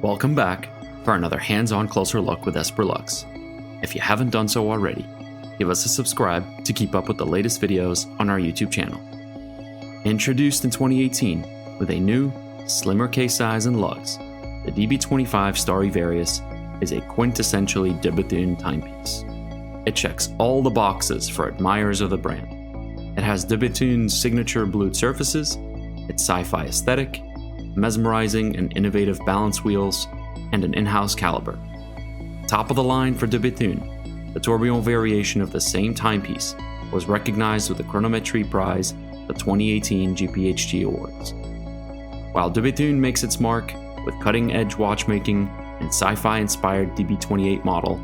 Welcome back for another hands-on closer look with Lugs. If you haven't done so already, give us a subscribe to keep up with the latest videos on our YouTube channel. Introduced in 2018 with a new, slimmer case size and lugs, the DB25 Starry Varius is a quintessentially DeBethune timepiece. It checks all the boxes for admirers of the brand. It has DeBethune's signature blued surfaces, its sci-fi aesthetic, mesmerizing and innovative balance wheels, and an in-house calibre. Top of the line for DeBethune, the tourbillon variation of the same timepiece was recognized with the Chronometry Prize, the 2018 GPHG Awards. While DeBethune makes its mark with cutting-edge watchmaking and sci-fi inspired DB28 model,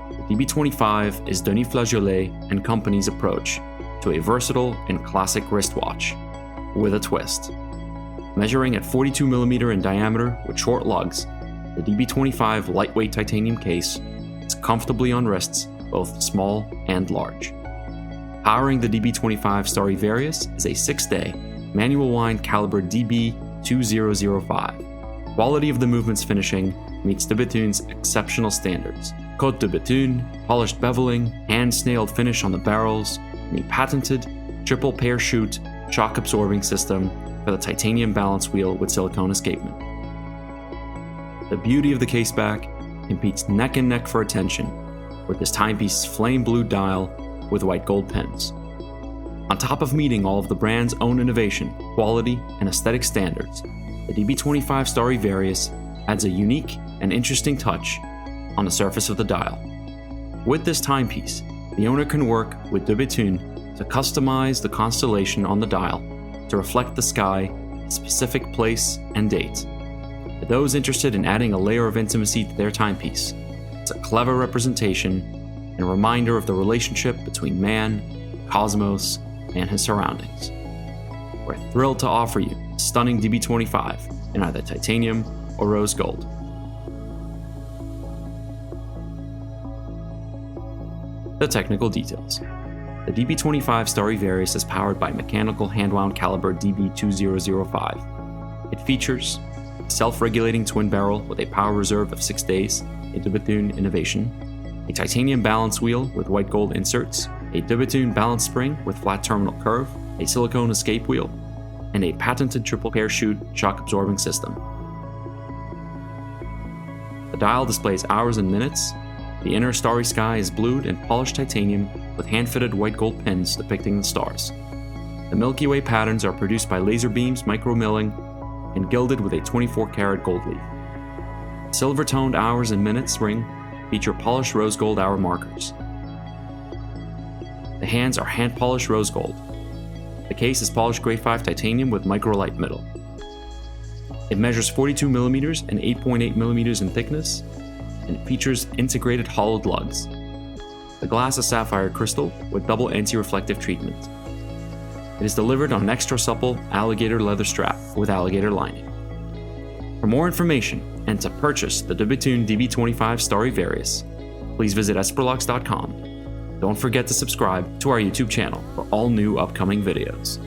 the DB25 is Denis Flageolet and Company's approach to a versatile and classic wristwatch with a twist. Measuring at 42mm in diameter with short lugs, the DB25 lightweight titanium case is comfortably on wrists both small and large. Powering the DB25 Starry Varius is a 6-day manual wind calibre DB2005. Quality of the movement's finishing meets DeBethune's exceptional standards. Côte de Bethune, polished beveling, hand-snailed finish on the barrels, and a patented triple parachute shock-absorbing system for the titanium balance wheel with silicone escapement. The beauty of the caseback competes neck and neck for attention with this timepiece's flame blue dial with white gold pins. On top of meeting all of the brand's own innovation, quality, and aesthetic standards, the DB25 Starry Varius adds a unique and interesting touch on the surface of the dial. With this timepiece, the owner can work with DeBethune to customize the constellation on the dial to reflect the sky, a specific place, and date. For those interested in adding a layer of intimacy to their timepiece, it's a clever representation and a reminder of the relationship between man, cosmos, and his surroundings. We're thrilled to offer you a stunning DB25 in either titanium or rose gold. The technical details. The DB25 Starry Varius is powered by mechanical hand-wound calibre DB2005. It features a self-regulating twin barrel with a power reserve of 6 days, a DeBethune innovation, a titanium balance wheel with white gold inserts, a DeBethune balance spring with flat terminal curve, a silicone escape wheel, and a patented triple parachute shock-absorbing system. The dial displays hours and minutes. The inner starry sky is blued and polished titanium with hand-fitted white gold pins depicting the stars. The Milky Way patterns are produced by laser beams micro-milling and gilded with a 24-karat gold leaf. Silver-toned hours and minutes ring feature polished rose gold hour markers. The hands are hand-polished rose gold. The case is polished grade 5 titanium with microlight middle. It measures 42mm and 8.8mm in thickness, and it features integrated hollowed lugs. The glass is sapphire crystal with double anti-reflective treatment. It is delivered on an extra supple alligator leather strap with alligator lining. For more information and to purchase the DeBethune DB25 Starry Varius, please visit esperlux.com. Don't forget to subscribe to our YouTube channel for all new upcoming videos.